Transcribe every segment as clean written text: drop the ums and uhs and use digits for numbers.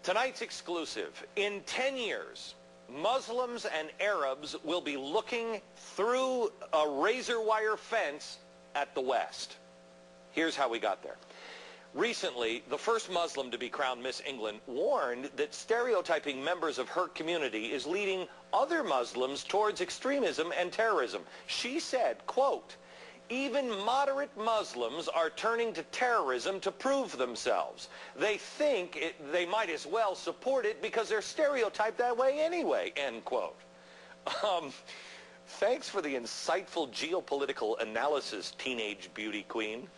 Tonight's exclusive. In 10 years, Muslims and Arabs will be looking through a razor wire fence at the West. Here's how we got there. Recently, the first Muslim to be crowned Miss England warned that stereotyping members of her community is leading other Muslims towards extremism and terrorism. She said, quote, "Even moderate Muslims are turning to terrorism to prove themselves. They think they might as well support it because they're stereotyped that way anyway," end quote. Thanks for the insightful geopolitical analysis, teenage beauty queen.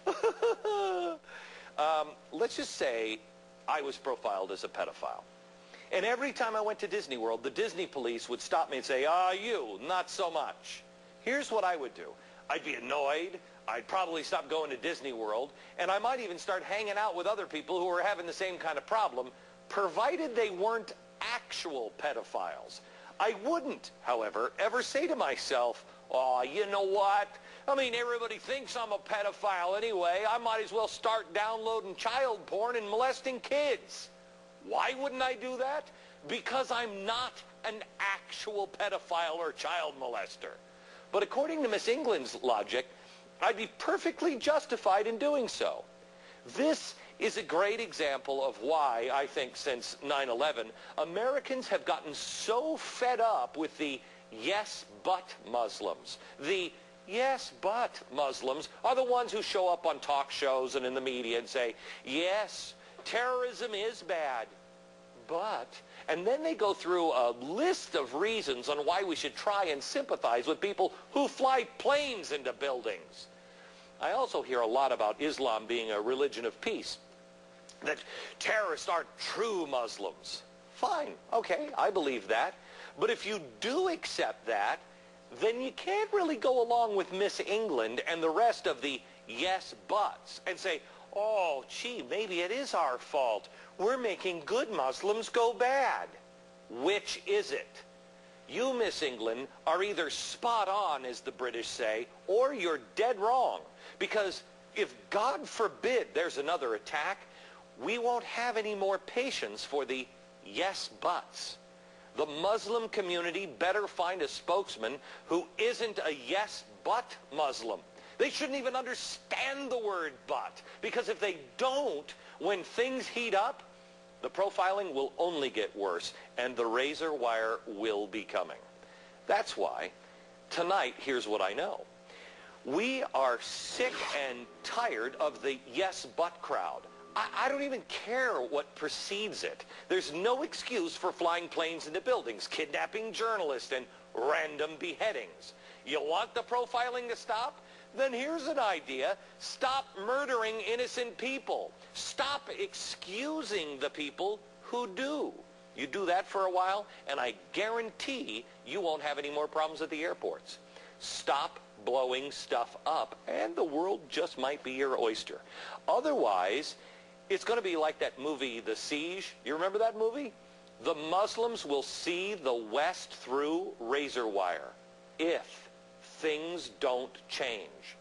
Let's just say I was profiled as a pedophile. And every time I went to Disney World, the Disney police would stop me and say, you, not so much. Here's what I would do. I'd be annoyed. I'd probably stop going to Disney World. And I might even start hanging out with other people who were having the same kind of problem, provided they weren't actual pedophiles. I wouldn't, however, ever say to myself, you know what? I mean, everybody thinks I'm a pedophile anyway. I might as well start downloading child porn and molesting kids. Why wouldn't I do that? Because I'm not an actual pedophile or child molester. But according to Miss England's logic, I'd be perfectly justified in doing so. This is a great example of why I think since 9/11, Americans have gotten so fed up with the yes, but Muslims. The yes, but Muslims are the ones who show up on talk shows and in the media and say, yes, terrorism is bad, but, and then they go through a list of reasons on why we should try and sympathize with people who fly planes into buildings. I also hear a lot about Islam being a religion of peace, that terrorists aren't true Muslims. Fine, okay, I believe that. But if you do accept that, then you can't really go along with Miss England and the rest of the yes buts and say, gee, maybe it is our fault. We're making good Muslims go bad. Which is it? You, Miss England, are either spot on, as the British say, or you're dead wrong. Because if, God forbid, there's another attack, we won't have any more patience for the yes buts. The Muslim community better find a spokesman who isn't a yes but Muslim. They shouldn't even understand the word but, because if they don't, when things heat up, the profiling will only get worse and the razor wire will be coming. That's why tonight, here's what I know. We are sick and tired of the yes but crowd. I don't even care what precedes it. There's no excuse for flying planes into buildings, kidnapping journalists, and random beheadings. You want the profiling to stop? Then here's an idea. Stop murdering innocent people. Stop excusing the people who do. You do that for a while, and I guarantee you won't have any more problems at the airports. Stop blowing stuff up, and the world just might be your oyster. Otherwise, it's going to be like that movie, The Siege. You remember that movie? The Muslims will see the West through razor wire if things don't change.